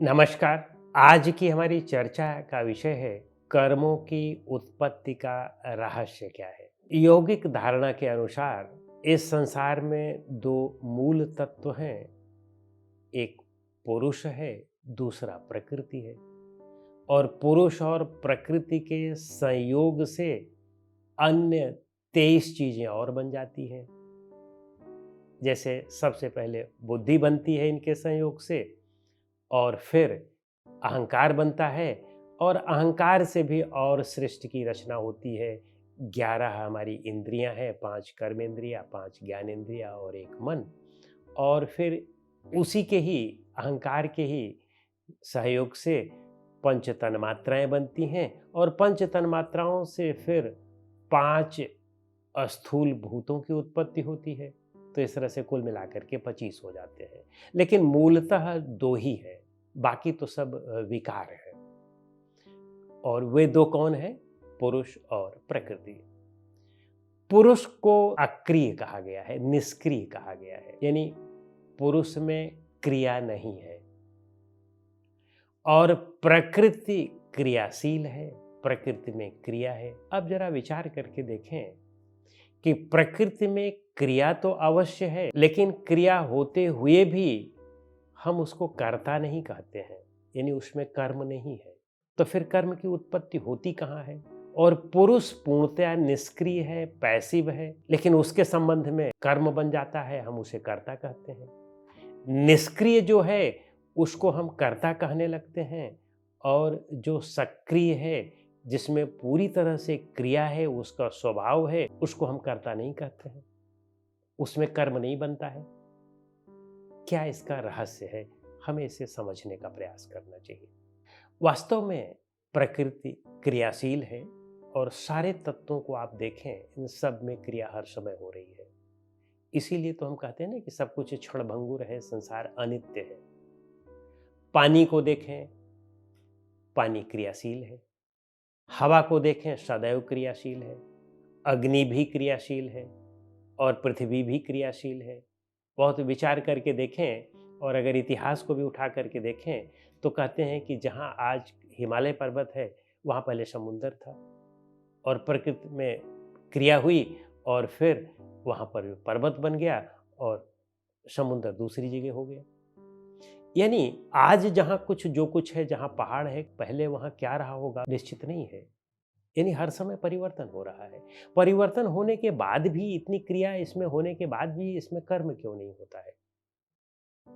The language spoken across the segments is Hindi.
नमस्कार। आज की हमारी चर्चा का विषय है कर्मों की उत्पत्ति का रहस्य क्या है। यौगिक धारणा के अनुसार इस संसार में दो मूल तत्व हैं। एक पुरुष है, दूसरा प्रकृति है। और पुरुष और प्रकृति के संयोग से अन्य 23 चीजें और बन जाती हैं। जैसे सबसे पहले बुद्धि बनती है इनके संयोग से, और फिर अहंकार बनता है, और अहंकार से भी और सृष्टि की रचना होती है। 11 हमारी इंद्रियां हैं, 5 कर्म इंद्रियां, 5 ज्ञान इंद्रियां और एक मन। और फिर उसी के ही अहंकार के ही सहयोग से पंच तन्मात्राएं बनती हैं, और पंच तन्मात्राओं से फिर 5 स्थूल भूतों की उत्पत्ति होती है। तो इस तरह से कुल मिलाकर के 25 हो जाते हैं। लेकिन मूलतः दो ही है, बाकी तो सब विकार है। और वे दो कौन है? पुरुष और प्रकृति। पुरुष को अक्रिय कहा गया है, निष्क्रिय कहा गया है, यानी पुरुष में क्रिया नहीं है। और प्रकृति क्रियाशील है, प्रकृति में क्रिया है। अब जरा विचार करके देखें कि प्रकृति में क्रिया तो अवश्य है, लेकिन क्रिया होते हुए भी हम उसको कर्ता नहीं कहते हैं, यानी उसमें कर्म नहीं है। तो फिर कर्म की उत्पत्ति होती कहाँ है? और पुरुष पूर्णतया निष्क्रिय है, पैसिव है, लेकिन उसके संबंध में कर्म बन जाता है, हम उसे कर्ता कहते हैं। निष्क्रिय जो है उसको हम कर्ता कहने लगते हैं, और जो सक्रिय है, जिसमें पूरी तरह से क्रिया है, उसका स्वभाव है, उसको हम कर्ता नहीं कहते हैं, उसमें कर्म नहीं बनता है। क्या इसका रहस्य है? हमें इसे समझने का प्रयास करना चाहिए। वास्तव में प्रकृति क्रियाशील है, और सारे तत्वों को आप देखें, इन सब में क्रिया हर समय हो रही है। इसीलिए तो हम कहते हैं ना कि सब कुछ क्षणभंगुर है, संसार अनित्य है। पानी को देखें, पानी क्रियाशील है। हवा को देखें, सदैव क्रियाशील है। अग्नि भी क्रियाशील है, और पृथ्वी भी क्रियाशील है। बहुत विचार करके देखें, और अगर इतिहास को भी उठा करके देखें, तो कहते हैं कि जहाँ आज हिमालय पर्वत है, वहाँ पहले समुंदर था, और प्रकृति में क्रिया हुई, और फिर वहाँ पर पर्वत बन गया, और समुंदर दूसरी जगह हो गया। यानी आज जहाँ कुछ जो कुछ है, जहाँ पहाड़ है, पहले वहाँ क्या रहा होगा निश्चित नहीं है। यानी हर समय परिवर्तन हो रहा है। परिवर्तन होने के बाद भी, इतनी क्रिया इसमें होने के बाद भी, इसमें कर्म क्यों नहीं होता है?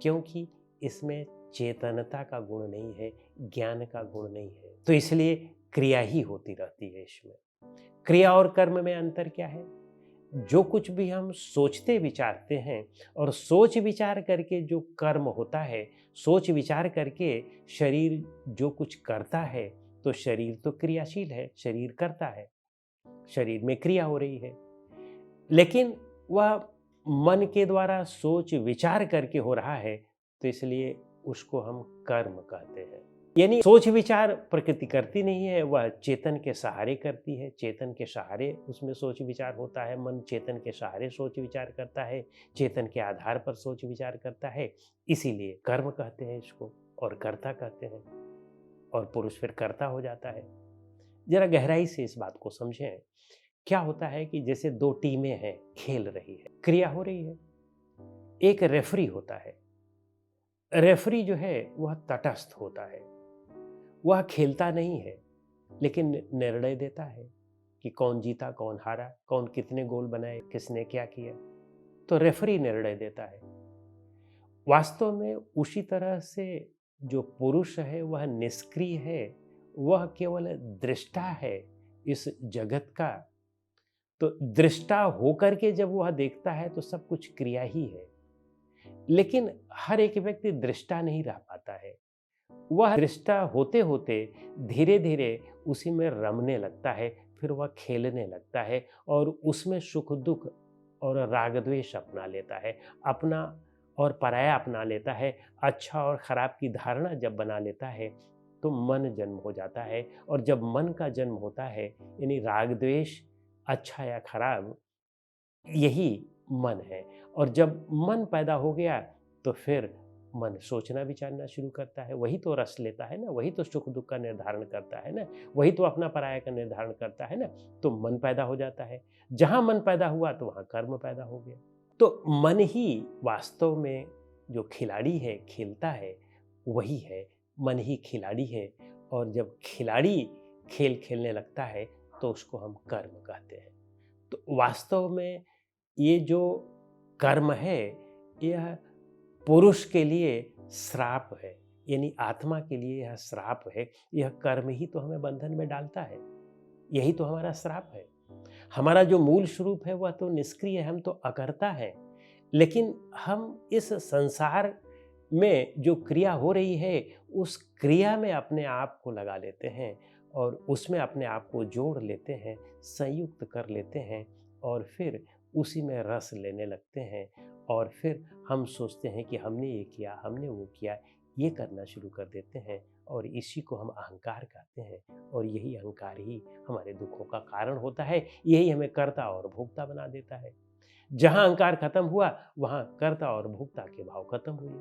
क्योंकि इसमें चेतनता का गुण नहीं है, ज्ञान का गुण नहीं है। तो इसलिए क्रिया ही होती रहती है इसमें। क्रिया और कर्म में अंतर क्या है? जो कुछ भी हम सोचते विचारते हैं, और सोच विचार करके जो कर्म होता है, सोच विचार करके शरीर जो कुछ करता है, तो शरीर तो क्रियाशील है, शरीर करता है, शरीर में क्रिया हो रही है। लेकिन वह मन के द्वारा सोच विचार करके हो रहा है, तो इसलिए उसको हम कर्म कहते हैं। यानी सोच विचार प्रकृति करती नहीं है, वह चेतन के सहारे करती है। चेतन के सहारे उसमें सोच विचार होता है, मन चेतन के सहारे सोच विचार करता है, चेतन के आधार पर सोच विचार करता है। इसीलिए कर्म कहते हैं इसको, और कर्ता कहते हैं, और पुरुष फिर कर्ता हो जाता है। जरा गहराई से इस बात को समझें। क्या होता है कि जैसे दो टीमें हैं, खेल रही है, क्रिया हो रही है। एक रेफरी होता है। रेफरी जो है वह तटस्थ होता है, वह खेलता नहीं है, लेकिन निर्णय देता है कि कौन जीता, कौन हारा, कौन कितने गोल बनाए, किसने क्या किया। तो रेफरी निर्णय देता है। वास्तव में उसी तरह से जो पुरुष है वह निष्क्रिय है, वह केवल दृष्टा है इस जगत का। तो दृष्टा होकर के जब वह देखता है, तो सब कुछ क्रिया ही है। लेकिन हर एक व्यक्ति दृष्टा नहीं रह पाता है। वह दृष्टा होते होते धीरे धीरे उसी में रमने लगता है, फिर वह खेलने लगता है, और उसमें सुख दुख और राग द्वेष अपना लेता है, अपना और पराया अपना लेता है। अच्छा और खराब की धारणा जब बना लेता है, तो मन जन्म हो जाता है। और जब मन का जन्म होता है, यानी राग द्वेष, अच्छा या खराब, यही मन है। और जब मन पैदा हो गया, तो फिर मन सोचना विचारना शुरू करता है, वही तो रस लेता है ना, वही तो सुख दुख का निर्धारण करता है ना, वही तो अपना पराया का निर्धारण करता है ना। तो मन पैदा हो जाता है, जहां मन पैदा हुआ तो वहां कर्म पैदा हो गया। तो मन ही वास्तव में जो खिलाड़ी है, खेलता है, वही है। मन ही खिलाड़ी है, और जब खिलाड़ी खेल खेलने लगता है तो उसको हम कर्म कहते हैं। तो वास्तव में ये जो कर्म है, यह पुरुष के लिए श्राप है, यानी आत्मा के लिए यह श्राप है। यह कर्म ही तो हमें बंधन में डालता है, यही तो हमारा श्राप है। हमारा जो मूल स्वरूप है वह तो निष्क्रिय है, हम तो अकर्ता हैं। लेकिन हम इस संसार में जो क्रिया हो रही है, उस क्रिया में अपने आप को लगा लेते हैं, और उसमें अपने आप को जोड़ लेते हैं, संयुक्त कर लेते हैं, और फिर उसी में रस लेने लगते हैं। और फिर हम सोचते हैं कि हमने ये किया, हमने वो किया, ये करना शुरू कर देते हैं, और इसी को हम अहंकार कहते हैं। और यही अहंकार ही हमारे दुखों का कारण होता है, यही हमें कर्ता और भोक्ता बना देता है। जहाँ अहंकार खत्म हुआ, वहाँ कर्ता और भोक्ता के भाव खत्म हुए।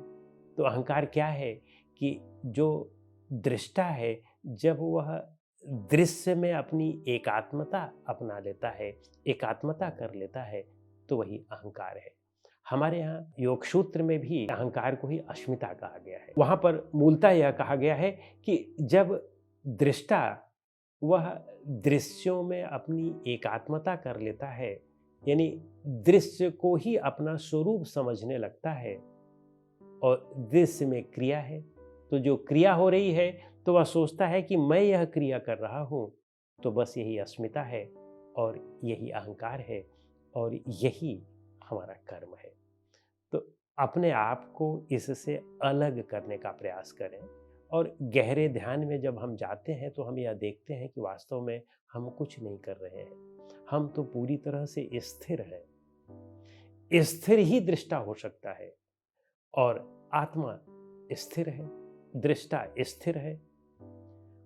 तो अहंकार क्या है कि जो दृष्टा है, जब वह दृश्य में अपनी एकात्मता अपना लेता है, एकात्मता कर लेता है, तो वही अहंकार है। हमारे यहाँ योग सूत्र में भी अहंकार को ही अस्मिता कहा गया है। वहाँ पर मूलतः यह कहा गया है कि जब दृष्टा वह दृश्यों में अपनी एकात्मता कर लेता है, यानी दृश्य को ही अपना स्वरूप समझने लगता है, और दृश्य में क्रिया है, तो जो क्रिया हो रही है तो वह सोचता है कि मैं यह क्रिया कर रहा हूँ, तो बस यही अस्मिता है, और यही अहंकार है, और यही हमारा कर्म है। तो अपने आप को इससे अलग करने का प्रयास करें, और गहरे ध्यान में जब हम जाते हैं तो हम यह देखते हैं कि वास्तव में हम कुछ नहीं कर रहे हैं, हम तो पूरी तरह से स्थिर हैं। स्थिर ही दृष्टा हो सकता है, और आत्मा स्थिर है, दृष्टा स्थिर है,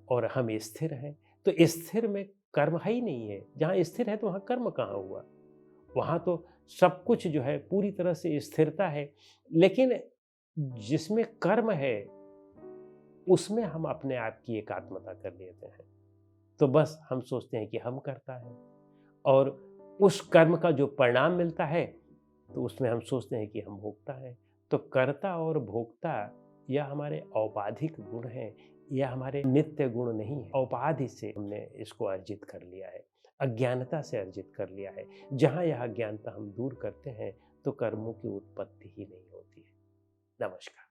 और हम स्थिर हैं। तो स्थिर में कर्म है ही नहीं है। जहाँ स्थिर है तो वहाँ कर्म कहाँ हुआ? वहाँ तो सब कुछ जो है पूरी तरह से स्थिरता है। लेकिन जिसमें कर्म है, उसमें हम अपने आप की एकात्मता कर लेते हैं। तो बस हम सोचते हैं कि हम करता है, और उस कर्म का जो परिणाम मिलता है, तो उसमें हम सोचते हैं कि हम भोगता है। तो कर्ता और भोक्ता यह हमारे औपाधिक गुण हैं, यह हमारे नित्य गुण नहीं है। औपाधि से हमने इसको अर्जित कर लिया है, अज्ञानता से अर्जित कर लिया है। जहाँ यह अज्ञानता हम दूर करते हैं, तो कर्मों की उत्पत्ति ही नहीं होती है। नमस्कार।